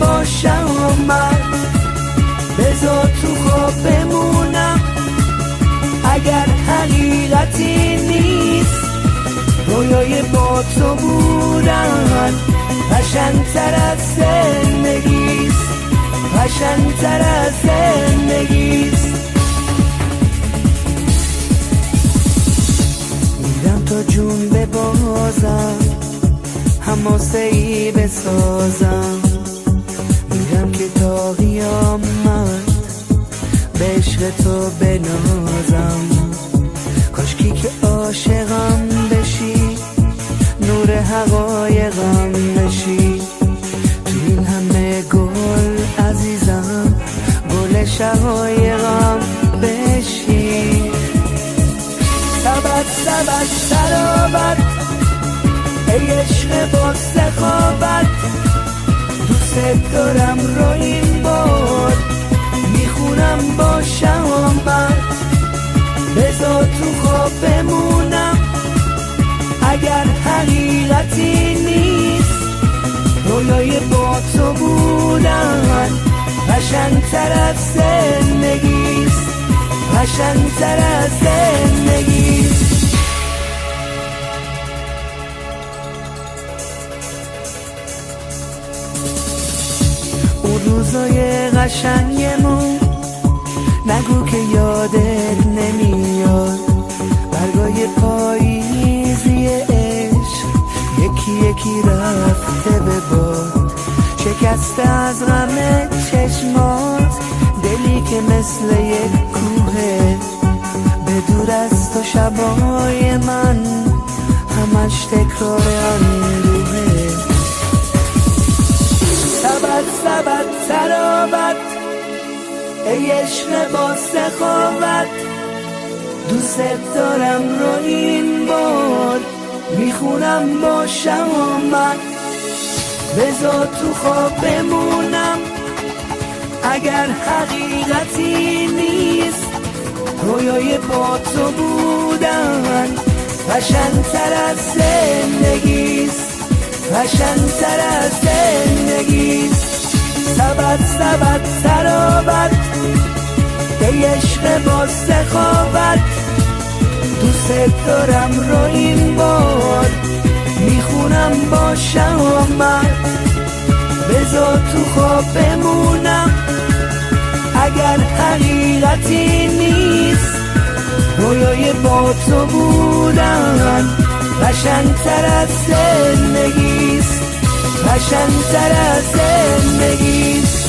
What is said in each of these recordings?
باشم من بذار تو خواب بمونم اگر حقیقتی نیست رویای با تو بودن قشنگ‌تر از زندگیست قشنگ‌تر از زندگیست میرم تا جون ببازم حماسه‌ای بسازم میرم که تا قیامت به عشق تو بنازم کاشکی که عاشقم بشی نور حقایقم بشی تو این همه گل عزیزم گل شقایقم بشی سبت سبت سرابت ای عشق با سخاوت دوست دارم رو این بار میخونم با شهامت بذار تو خواب بمونم اگر حقیقتی نیست رویای با تو بودن قشنگ‌تر از زندگیست قشنگ‌تر از زندگیست اون روزای قشنگمون نگو که یادت نمیاد برگای پاییزی عشق یکی یکی رفته به باد شکسته از غم چشمات دلی که مثل یک کوهه به دور از تو شبای من همش تکرار اندوهه سبت سبت تراوت ای عشق با سخاوت دوست دارم رو این بار میخونم با شهامت بذار تو خواب بمونم اگر حقیقتی نیست رویای با تو بودن قشنگ‌تر از زندگیست قشنگ‌تر از زندگیست سبت سبت سرابت ای عشق با سخاوت دوست دارم رو این بار میخونم با شهامت بذار تو خواب بمونم اگر حقیقتی نیست رویای با تو بودن قشنگ‌تر از زندگیست قشنگ‌تر از زندگیست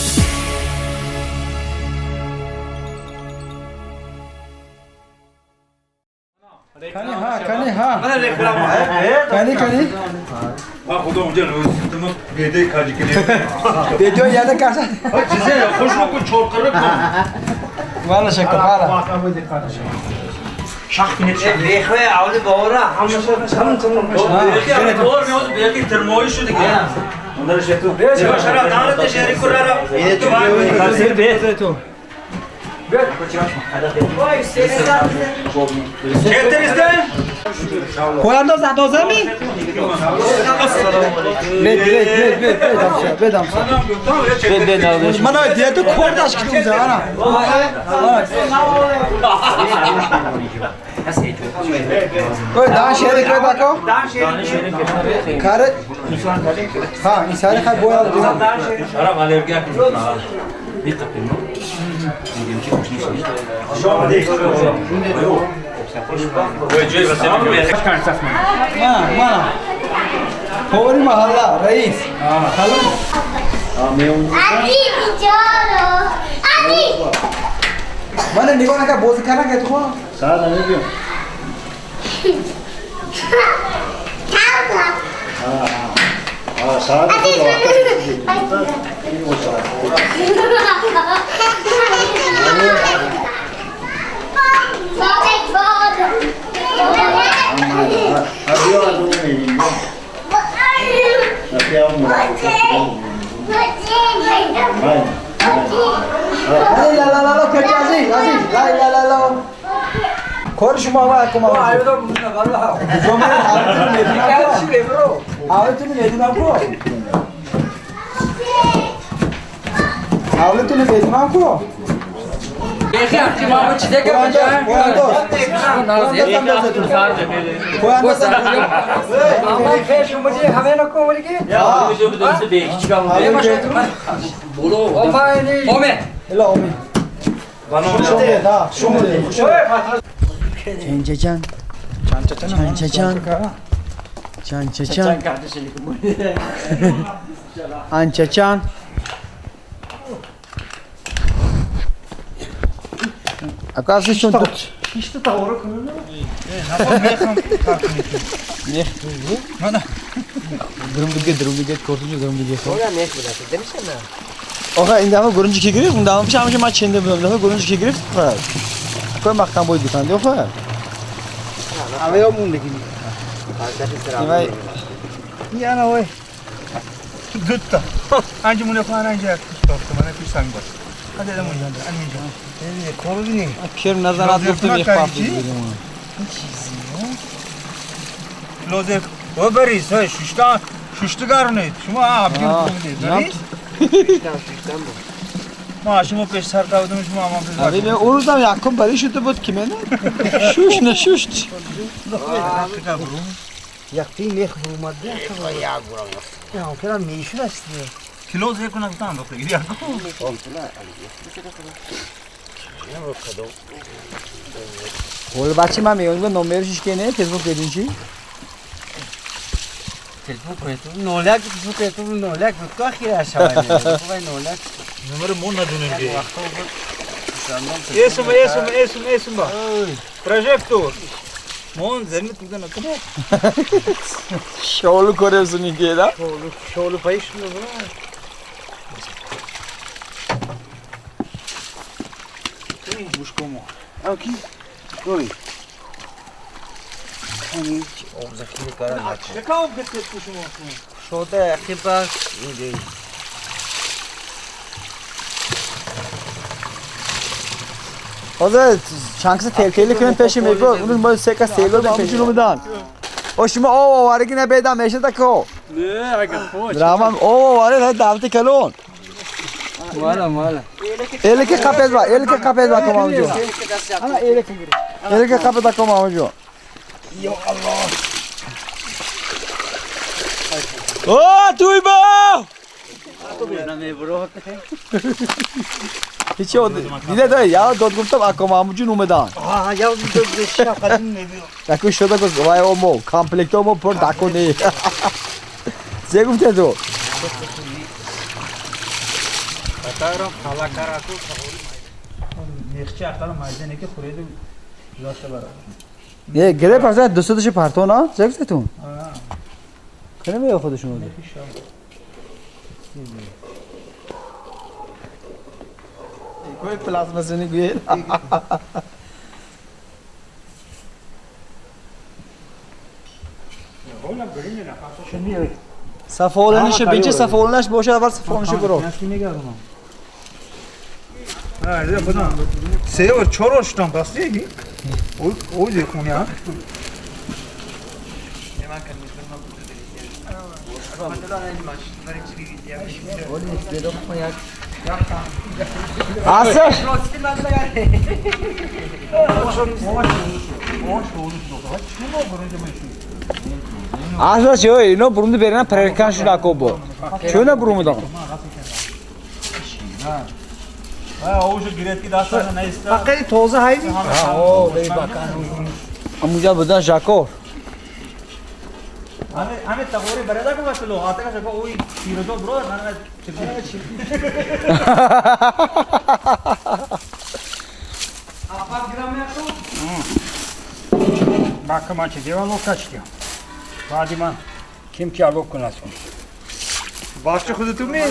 کنی خدا اونجا تو بیده کاری کنی بیده یاده کاسه چیزه خوشو کو چورقره کن والا شکر والا شخ کنید شخ بیخواه اول باورا همشه چند دور میاد بیاکی ترموی شده که اونجا شتو چرا شرا دانت شهری کرا اینه تو کاسه بیده تو وای سیستم چطور است خوانداز اندازمی بدم من دیگه تو کورداش کدوم زانا کوی دان شهری کوی باکو کار ها این سال خب بویا شرا مالر گیا فوری محله رئیس من نگاه نکرد بازی کنه که تو ساعت نمیگم ساعت کار شما آقا کما جمعه آوتون میدونم برو تابلتتون بدونم کو یکی احتمال چیزی که بچه اما پیش اومدی همه نکن ولی که اومه الا امید چنچچن چنچچن انچچن Оказывается, он тут. İşte tavırı kırılır. Durumda korkunç durumda. Oraya ne yapıyorsun? Demişsin mi? Oha, indamı görünce ki girip, indamı bir şey maç içinde bulundum. Görünce ki girip, var. Koy makam boy dikan diyor falan. Abi o mun lekin. Vay. Yani oy. Gıtta. Anca bunu falan anca yakmış baktım. Bana bir sang var. Hadi edelim onu yandı. Anlayacağım. Evet, koru beni. Akşam nazarat yaptım bir parça dedim. Lozek. O bari say şuştu garnet. Şuma abi dedi. Bari. Şuştan bu. Maaşımı peş sarkavdım şuma amam. Abi ben oradan yakın bari şutu bot kime ne? Şuş ne şuş. yakti meh bulmadı ya buram ya kira meşhur aslında Kilo zekuna tutan doktor gidiyor. Ol bachi mami unga numero shishkene Facebook pedinchi. Facebook eto nolak Facebook eto nolak to akhira shavane vai nolak Numara mona dönüyor. Esum ba. Projektor. Mon zermi tutan akıda. Şoğlu koruyorsun ikiyela. şoğlu payış mı bu Buscomo. aqui oi hani o zakini karan aç Ne kadar beklet kuşumu. şoda akiba ide Oza chanksı tehlikeli köyün peşimi bu. Onun böyle seka seylo ben peşini umudan. O şimdi o var ki ne beda meşe tako. ne aga po Drama o var ya daveti kalon. mala Elke kapet var komamcı. Ana elke kapet var komamcı. Yo Allah. Oh Tuiba! Hiç o dile de ya dotgumtam akomamcı numedan. aa ya bir de şakadın ne diyor Dacă știu dacă vai omul, completul omul por dacă ne. Ce gufte tu? Ataram halakaraku favori. Nexçi atalım mazene ki kuredu lasta bara. Ne gere pasta dostu dışı parto na? Ce gufte tu? Kene mi yapıyordu şunu? Koy plasmasını güzel. Safolanışı bici safolanış boşa var safolanışı kuro. Ha, ya bana. Seyor çoroştan basıyor ki. O zekun ya. Asır. Asır şey, no burundu berena prekan şu lakobo. Şöyle burumu da. Ha, o şu giretki dastana ne ister? Bakayım toza haydi Ha, o bey bakan. Amuca budan Jakor. Ame tagori bereda ko baslo. Ate ka sako oi tiro bro, nana chirki. apa gram yaptı Bakım açı devalo kaç diyor. Vadiman kim ki alok kunasın. Başçı kudu tu mi?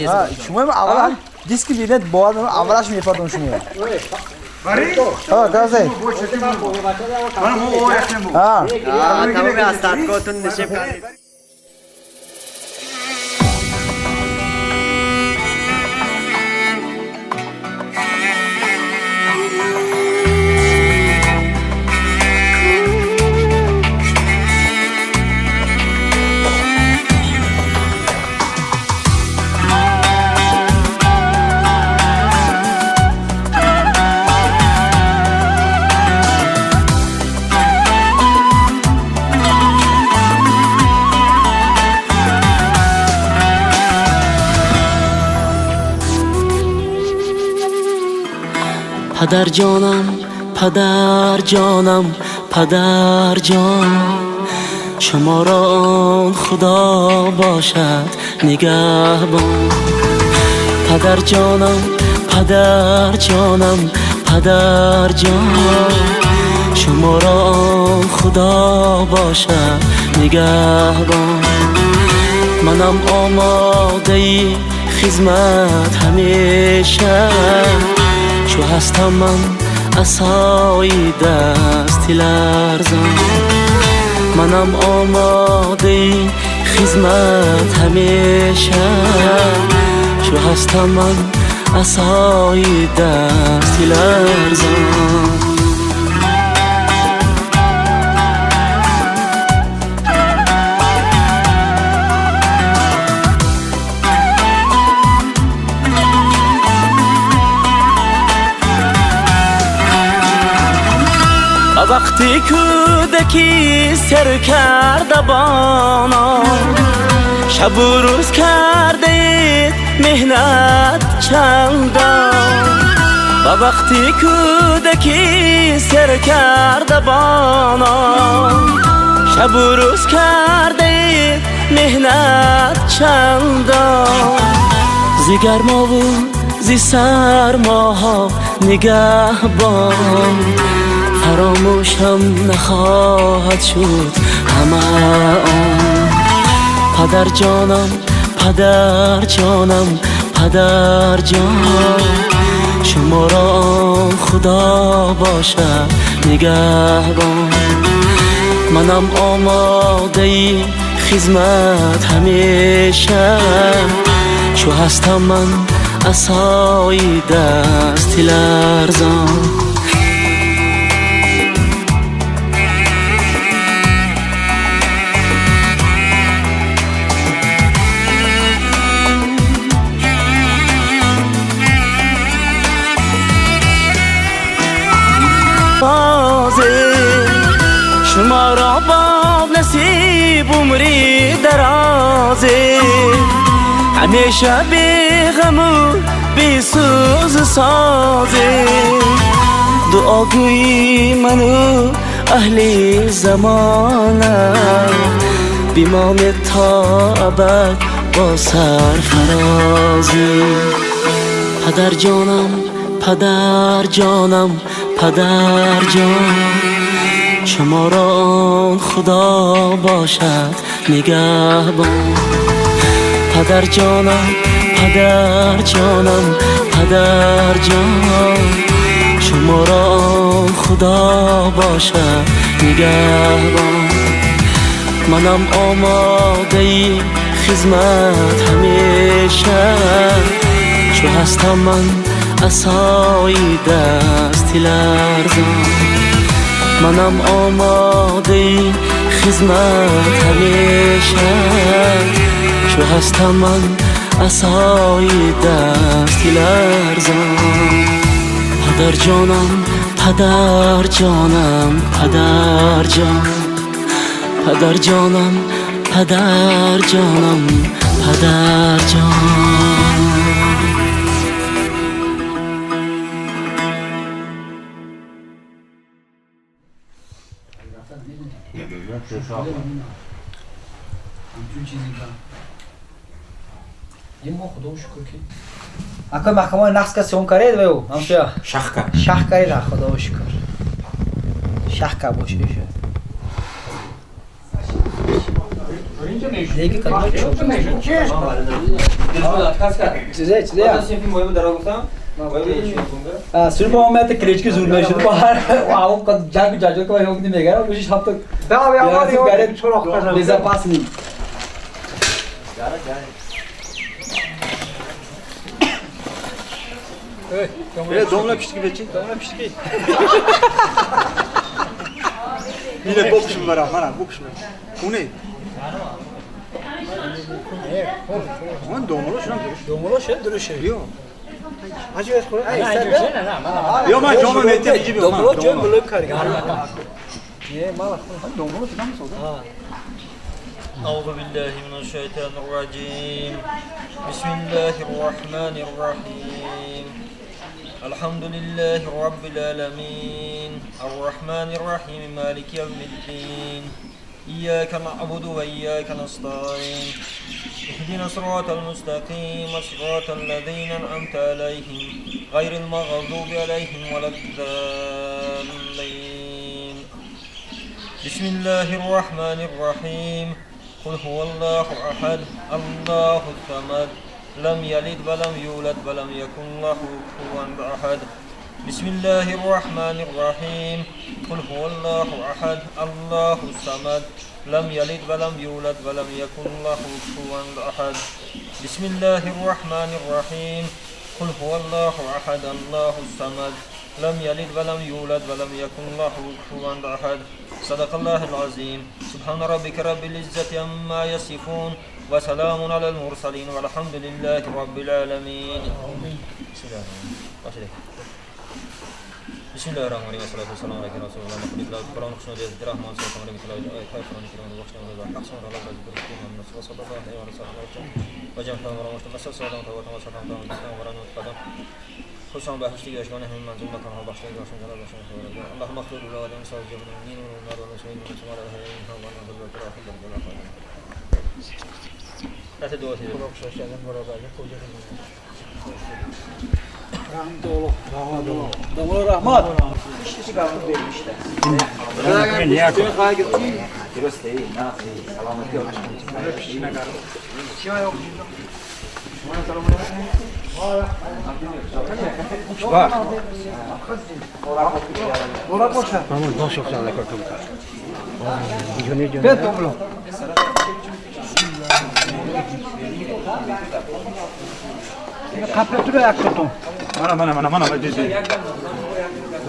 Ha, şunu mu avra? Diski bir net boğaz mı avraş mı yapardın şunu? Bari? Ha, gazay. Bana mu o yakın bu. Ha. tabii astat kotun nişe پدر جانم پدر جانم پدر جان شما را خدا باشد نگهبان پدر جانم پدر جانم پدر جان شما را خدا باشد نگهبان منم آماده خدمت همیشه چو هستم من عصای دستی لرزان منم آماده خدمت همیشه چو هستم من عصای دستی لرزان وقتی کودکی سر کرده بانا شب و روز کرده مهنت چندان و وقتی کودکی سر کرده بانا شب و روز کرده مهنت چندان زی گرما و زی سرما نگهبان فراموشم نخواهد شد همه آن پدر جانم پدر جانم پدر جان شما را خدا باشد نگهبان منم آماده خدمت همیشه چو هستم من عصای دستی لرزان شما را با نصیب عمری درازه همیشه بی غم و بی سوز سازه دعاگوی منو اهل زمانه بیمانه تا ابد با سرفرازه پدر جانم پدر جانم پدر جان شما را خدا باشد نگهبان پدر جانم پدر جانم پدر جان شما را خدا باشد نگهبان منم آماده خدمت همیشه چو هستم من عصای دستی لرزان منم آماده خدمت همیشه چو هستم من عصای دستی لرزان پدر جانم پدر جانم پدر جان پدر جانم پدر جانم پدر جان اکو محکمه نقص کا سیون کرید و همسیا شخ کرید خدا رو شکر شخ کا باشه دیگه کلمه چیزه سر با آمده کلیچ که زور نشده با هر آوام کد جنگ جاجو که باید میگه میگه روشش هفته لیزا پاس نی Domla pişti gibi çek, domla pişti gibi. Yine bok şimdi var ama, bok şimdi. Bu ne? Aman domla şuna duruş. Domla şey duruş. Yok. Acı ver koy. Yok man domla ne diye gibi. Domla çok buluk kar. Ye malak. Domla şuna mı soldu? أعوذ بالله من الشيطان الرجيم بسم الله الرحمن الرحيم الحمد لله رب العالمين الرحمن الرحيم مالك يوم الدين إياك نعبد وإياك نستعين اهدنا الصراط المستقيم صراط الذين أنعمت عليهم غير المغضوب عليهم ولا الضالين بسم الله الرحمن الرحيم قل هو الله أحد الله الصمد لم يلد ولم يولد ولم يكن له كفوا أحد بسم الله الرحمن الرحيم قل هو الله أحد الله الصمد لم يلد ولم يولد ولم يكن له كفوا أحد بسم الله الرحمن الرحيم قل هو الله أحد الله الصمد لم يلد ولم يولد ولم يكن له كفوا أحد صدق الله العظيم سبحان ربك رب العزة عما يصفون وسلام على المرسلين والحمد لله رب العالمين بسم الله الرحمن الرحيم والصلاة والسلام على رسول الله محمد الله القرآن خشنا جل الرحمن صلى الله عليه وسلم آية القرآن الكريم وبخشنا الله أحسن الله ذكر الكريم من صلى الله عليه وسلم وجمع الله ورحمة الله صلى الله عليه وسلم ورحمة الله خصوصا بحثي أشكال هم منزل مكان وبخشنا وشكر الله وشكر اللهم اغفر له ولمسا الجبن المؤمنين والنار والمسلمين والسماء الأهلين والله بالله والآخر والآخر لا تدوسي Damla rahmat. Kapatıyor yakıtım. Mana dedi.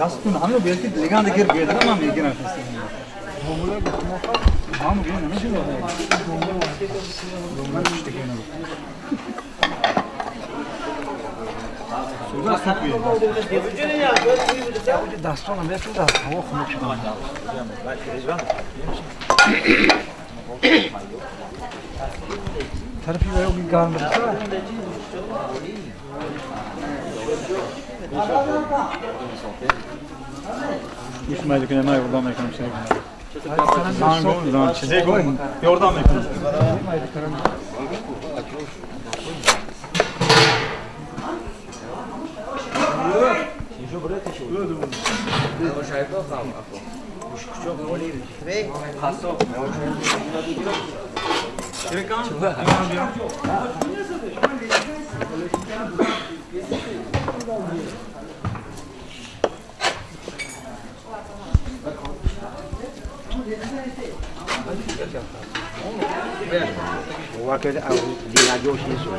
Lastun hamle belki liganda gir geldi ama mı girer? Tamam gene ne diyor? Domlar işte gene. Suda sokuyor. Dastona mesul da hava kumu çıkıyor. Tarafı yok bir garmı. İsmail Güney buradan mı ekonomi şey? Buradan çizecek mi? Oradan mı ekonomi? Waktu au dinajo sisu.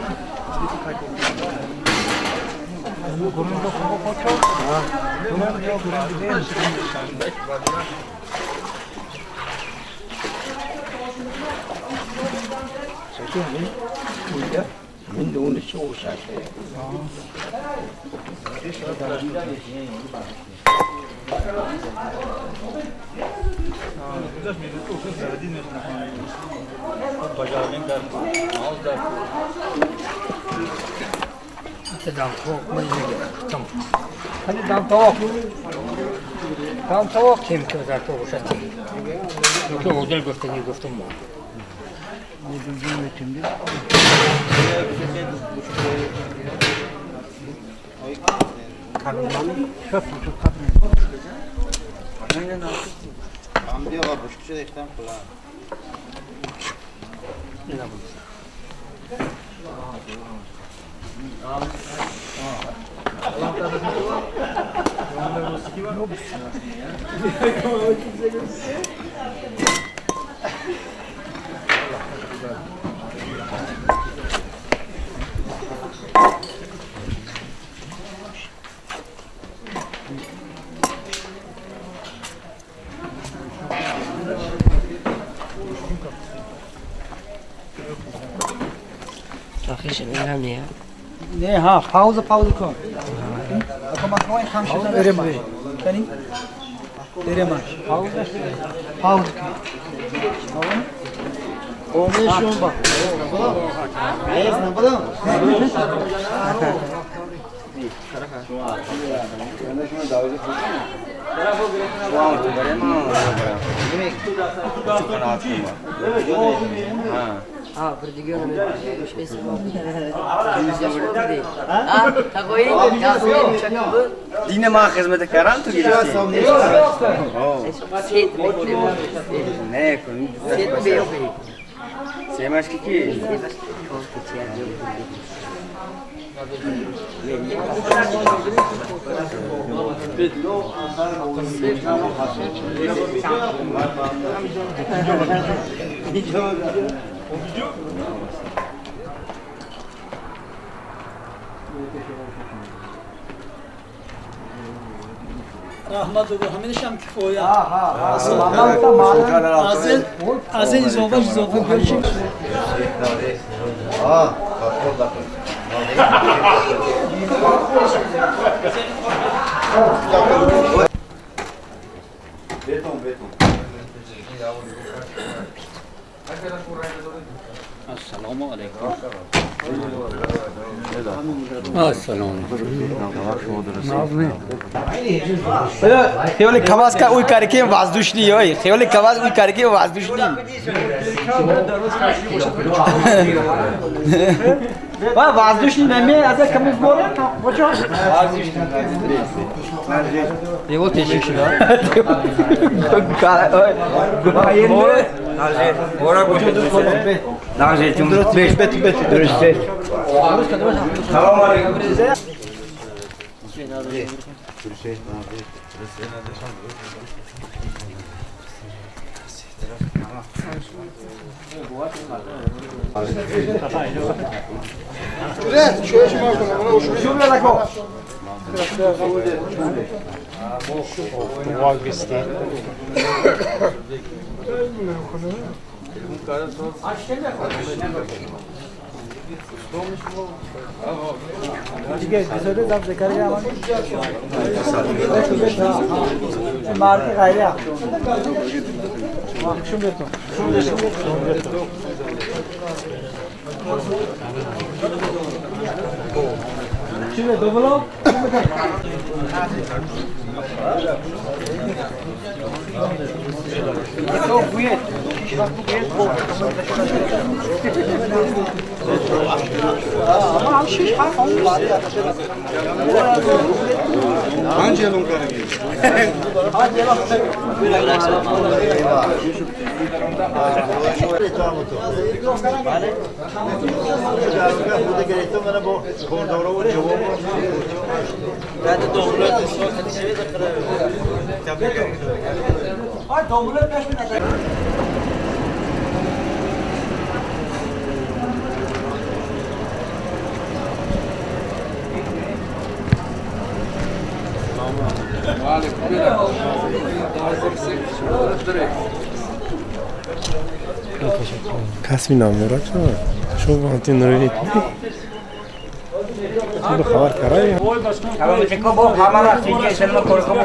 Tam tavuk kim kadar tavuk şatı. Çünkü model göstereyim göstereyim. Ne bileyim şimdi. Karnım çok karnım. Aynen abi. Tam diyor bak bu şey işte falan. Ne yapalım? Ne ha pauza kon. Ako makroy kamşıdan veremem. Kani? Veremem. Pauza. Tamam. O ne şu bak. Ne yapalım? हाँ प्रतिज्ञा में स्पेस تا कोई دین ما خدمت کردن تو گرفتی سيد نه کنی سيد بيو بي سیمش کی رحمت الله همین شام کفایه از این اضافه بشیم السلام علیکم خیلی کواس کا اوی کرکی وازدوش نی اوی خیلی کواس اوی کرکی وازدوش نی با وازدوش نی نمی از کمی بوله بچو دیو تشک شده برو گوشه نازل جون beş dürüstte سلام علیکم marka gayri Şimdi double Çok büyük. Ama şiş ha var ya. Hangi yılın karı? Hadi bak. کسی نمی‌داره چه؟ شو وقتی نرید تو خبر کردی؟ کلام چیکو با همه را چیزی سلام کارکم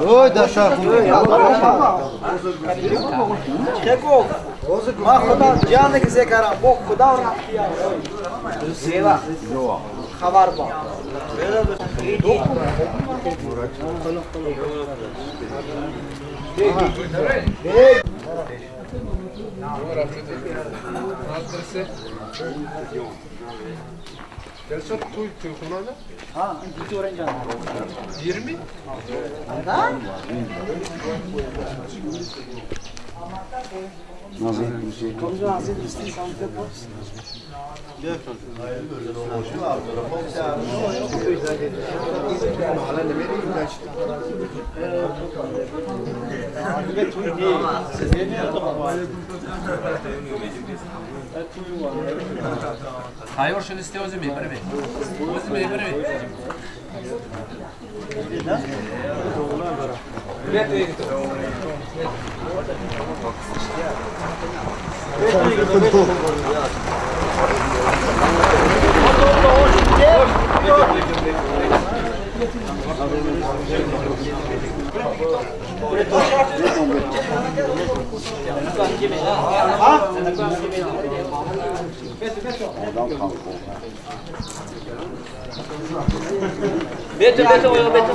Oy daşa. Çeko. Ma Xudo canı ki zekara. Bu Xudo rahmiya. Seva. Xabar bor. Gelsen toy xonada? Ha, ikki o'ringan. 20? Ha? Hayır şunu iste özü mi? Bırak. Özü mi? Bırak. Beto, beto, beto.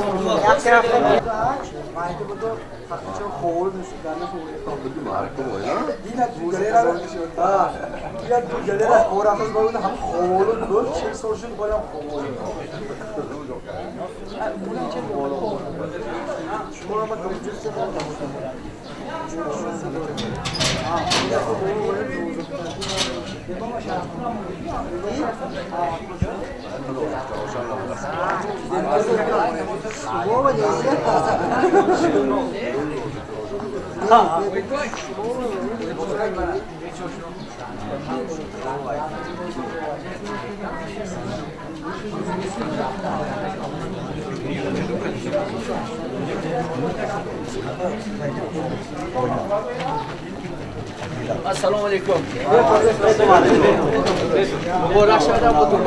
Assalamu alaikum. Bora aşağıda buldum.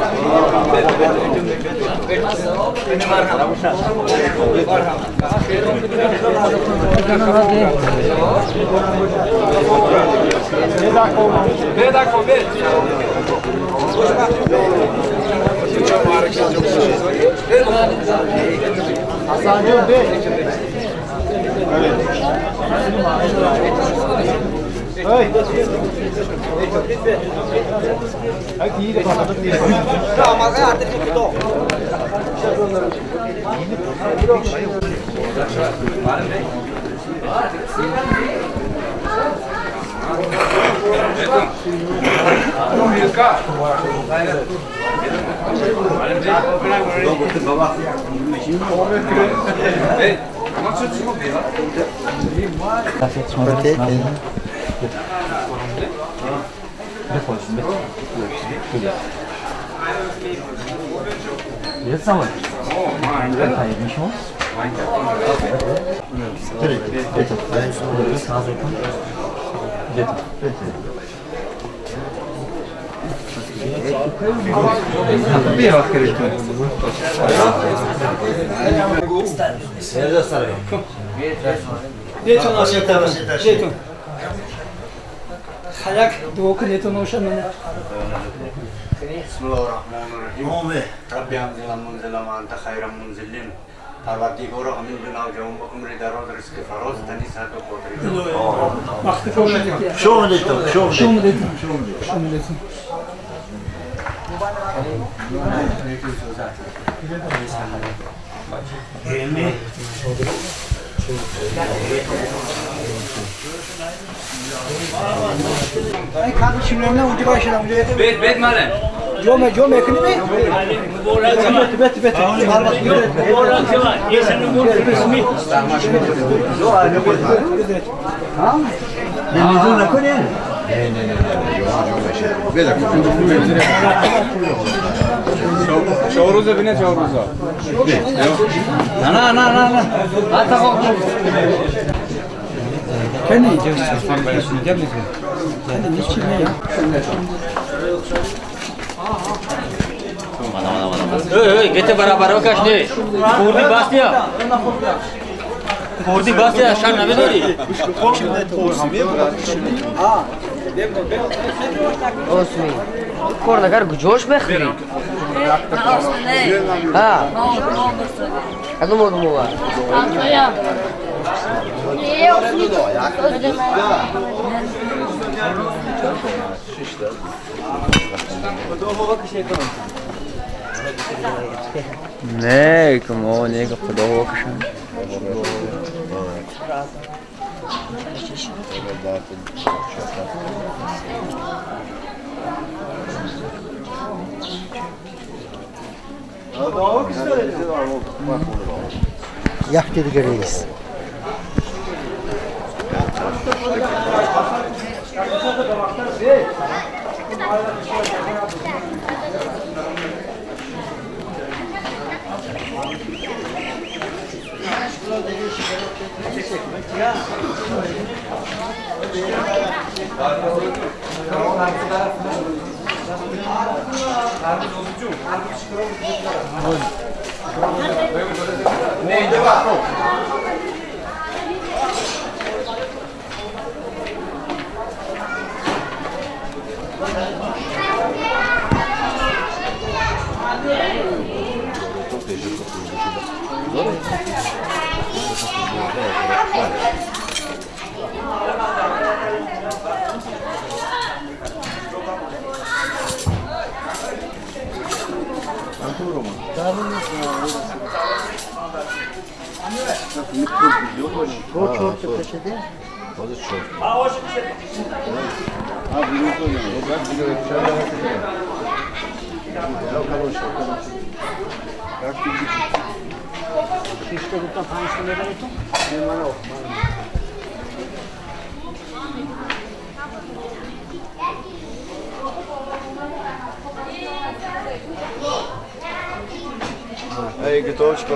Hayak doğu neton oşanına. بسم الله الرحمن الرحيم ربي أنزل منزل ما أنت خير منزلين تابعتي كورا أمين بنا وجوم بكم ردارود رزق فروز تاني ساتو كوتري Şov mu dedim. Ay kardeşimlerine ucu başına ucu. Bet malen. Jome ekini mi? Bet. Çavruza bine çavruza. Na. Hatta o. Kendi yiyeceğiz. Kendi niçin ne ya? Gete beraber o kaç ne? Kurdi bastya. Kurdi bastya şan ne bedori? Osmi. Korda kar josh bekhri. Ha. Adum odum var. Ya. Ne olsun? Ne, como ne kapıda okşan. Yak dedi reis. Neydi var? Hey, getočko.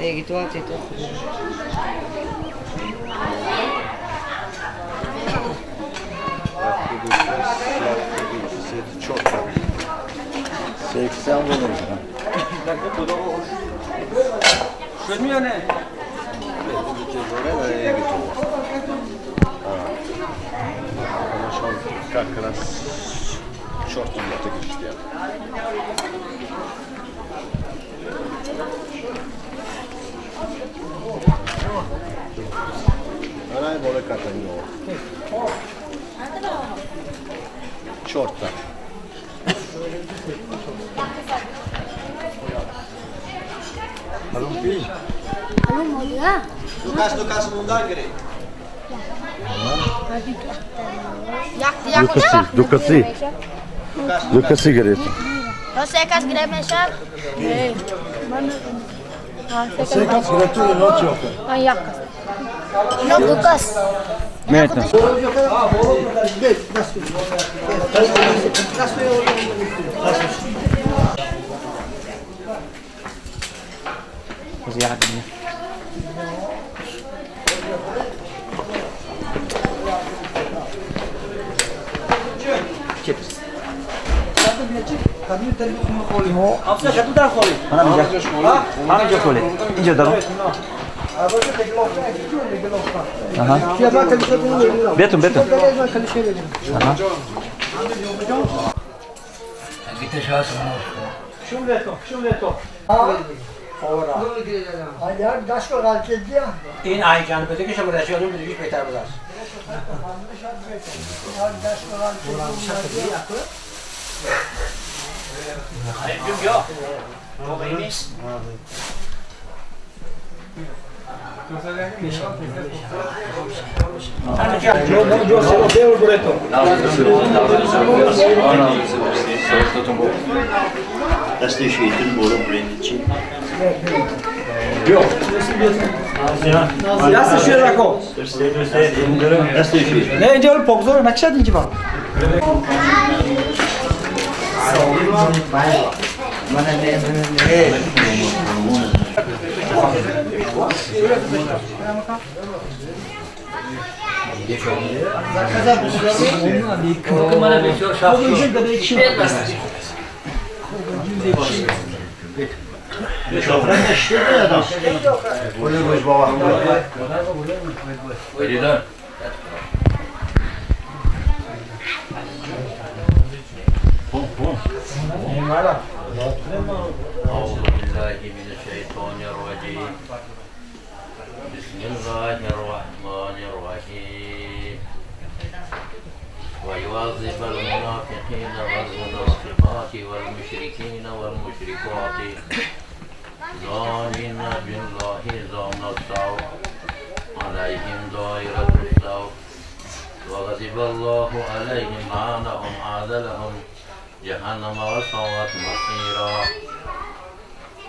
Ej, gitu aja itu. Çok. 80 olur. Şöyle ne? Как раз чёрт он это говорит. Арай боле катанио. Чёрта. Lukas bundan gire. Lucas говорит. Secas gremešar. Secas gratuito não tinha. Manjacas. No, Lucas. Afsa şatu dar kholi. Ana jo kholi. Injo daro. Aha. Betum. Aha. Gite şahs mı? Shumleto. Ayar daşko kalkedi ya. In ay can pete ke shamra shonu me dish petar bazas. Daşko kalkedi. Ay yo. No venis. Asta și din bolă brenici. Asta și rako. Asta și. Ne diyor popzor nakşa dinci var. أعوذ بالله من الشيطان الرجيم بسم الله الرحمن الرحيم ويعذب المنافقين والمنافقات والمشركين والمشركات ظانين بالله ظن السوء عليهم دائرة السوء وغضب الله عليهم لعنهم أعد لهم جهنم وساءت مصيرا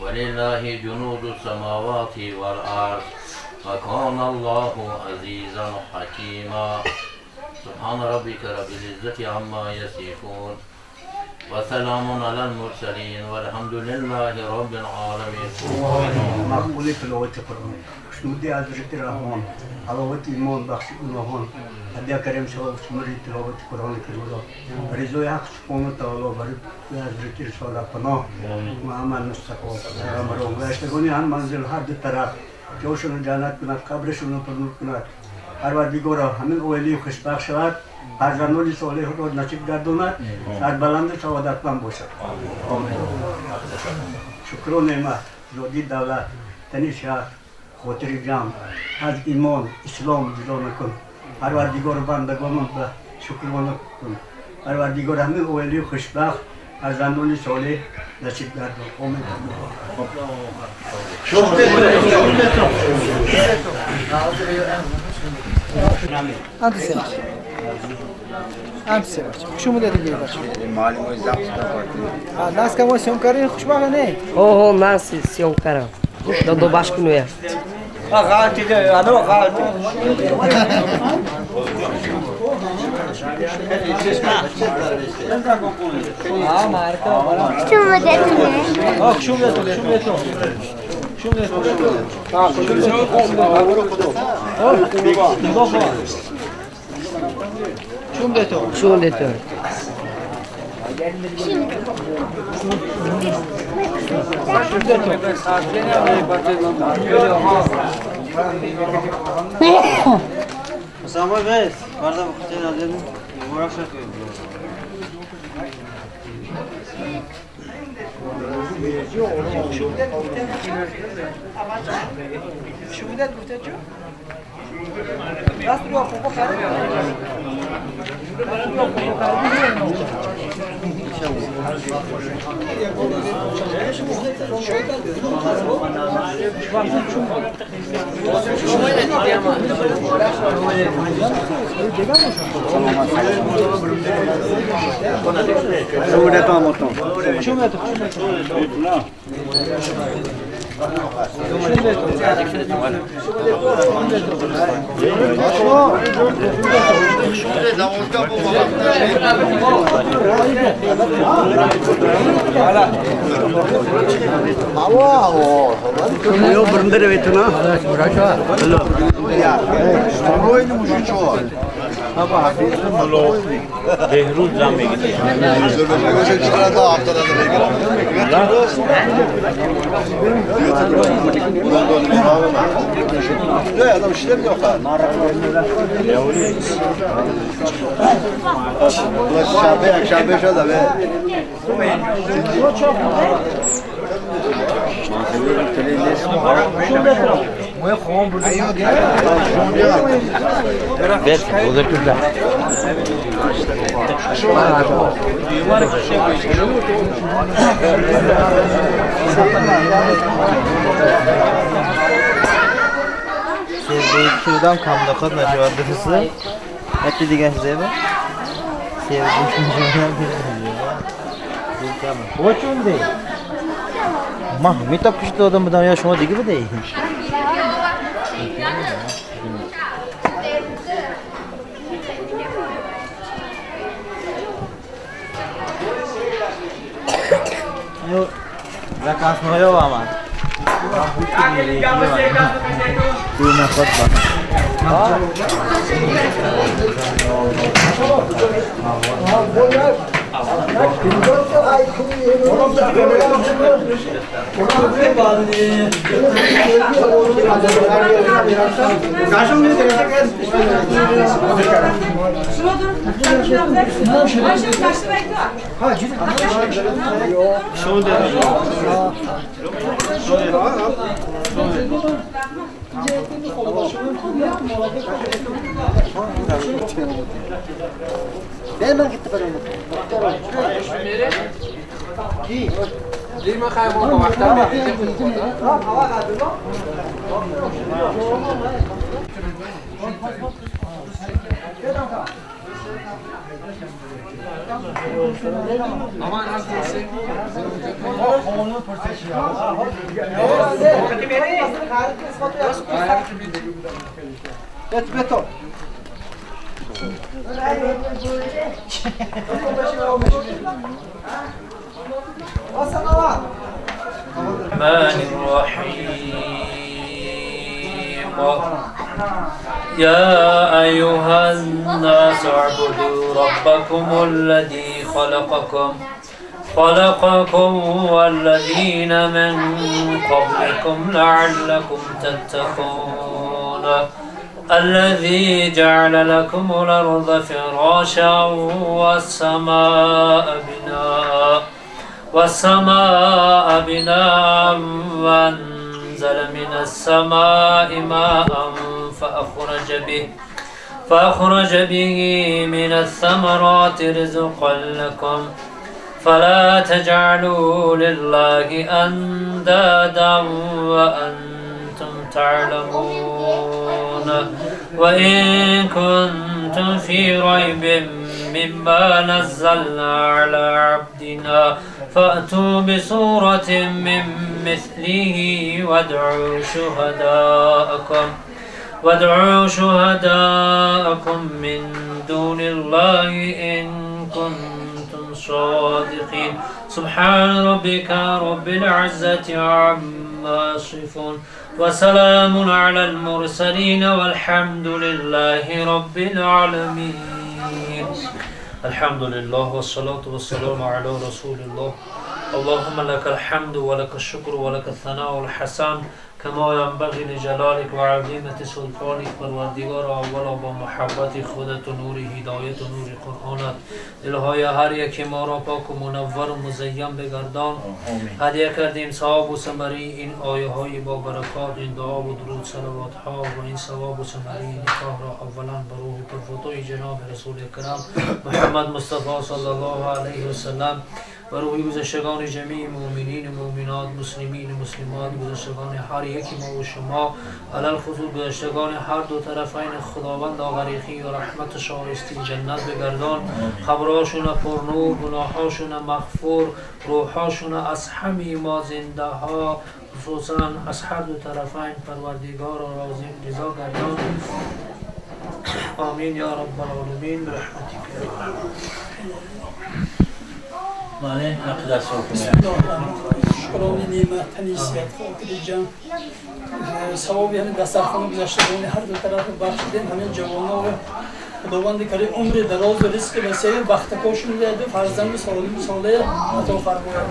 ولله جنود السماوات والأرض وكان الله عزيزا حكيما سبحان ربك رب العزة عما يصفون وسلام على المرسلين والحمد لله رب العالمين. مقبول تلاوت القرآن. شنو دي حضرت الرحمن حلاوت ایمان بخش گناهان هدیه کریم شما شماری تلاوت قرآن کریم رضای حق سبحانه تعالی برای حضرت رسول پناه محمد مصطفی پیغمبر و اشتگانی هم منزل هر دو طرف جاشون جنت کند قبرشون پر نور کند پروردگارا همین اولی خوشبخت شود فرزندان صالح را نصیب گرداند سربلند سعادتمند باشد شکر و نعمت زادی دولت تنی شهر خاطر جمع از ایمان اسلام جدا نکن پروردگار بندگانم به شکرانه کن پروردگار همه اولی خوشبخت فرزندان صالح نصیب گردان آمین Antes de ser, şu mu dedi bir başı? Malum o zapt Nas que você quer خوشبخت نه؟ Oh, nasce, se um cara. Do baixo não é. Şun deto. Sama guys, karda bakacağız alalım. Uğraşak yok. Şu müddet gufteço? Nasıl duruyor popo karı? Yo berendere vetuna. Hello. Ya. Oyunu mu şu? Apa? Behruz Camii'ye gidiyor. Gözü çıkara da haftada da bekler. Ne adam işlem yok ha. Şabe şurada be. Şuradan kamda kadar vardı. Hep diye size be. Sevdiğim Boçun değil. Mahmut tapıştı adamdan ya şuna değil gibi değil. Yok. Zakas mı yok ama. Duyma kotba. Hemen gitti ben onu. Değil mi kaybol bu vakti? Hava kaldı mı? Aman az değilsin. Onu pırseçi ya. Et beton. الرحمن الرحيم يا أيها الناس اعبدوا ربكم الذي خلقكم والذين من قبلكم لعلكم تتقون الذي جعل لكم الأرض فراشا والسماء بناء وأنزل من السماء ماء فأخرج به من الثمرات رزقا لكم فلا تجعلوا لله أندادا وأنتم تعلمون وإن كنتم في ريب مما نزلنا على عبدنا فأتوا بسورة من مثله وادعوا شهداءكم من دون الله إن كنتم صادقين سبحان ربك رب العزة عما يصفون وسلام على المرسلين والحمد لله رب العالمين. الحمد لله والصلاة والسلام على رسول الله. اللهم لك الحمد ولك الشكر ولك الثناء الحسن كما ينبغي لجلالك وعظيمة سلطانك پروردگار اولا با محبت خودت و نور هدایت و نور قرآنت دلهای هر یکی ما را پاک و منور و مزین بگردان. هدیه کردیم ثواب و ثمره این آیه های با برکات این دعا و درود صلوات ها و این ثواب و ثمره نکاح را اولا به روح پرفتوی جناب رسول کرام محمد مصطفی صلی الله علیه و سلم و روحی گذشتگان جمیع مؤمنین و مؤمنات مسلمین و مسلمات گذشتگان هر یکی ما و شما علل خصوص گذشتگان هر دو طرفین خداوند غریقی و رحمت شایسته جنت بگردان. خبرهاشون پرنور گناهاشون مغفور روحاشون از همه ما زنده ها خصوصا از هر دو طرفین پروردگار و راضی رضا گردان. آمین یا رب العالمین برحمتک. ماله نقدر سوکن شکران نعمت تنیسیت خاطر جان ثوابی همین دسترخوان گذشتگان هر دو طرف بخشیدیم همین جوانا و خداوند کریم عمر دراز و رزق وسیع بختکاشون داده فرزند سالم صالح عطا فرماید.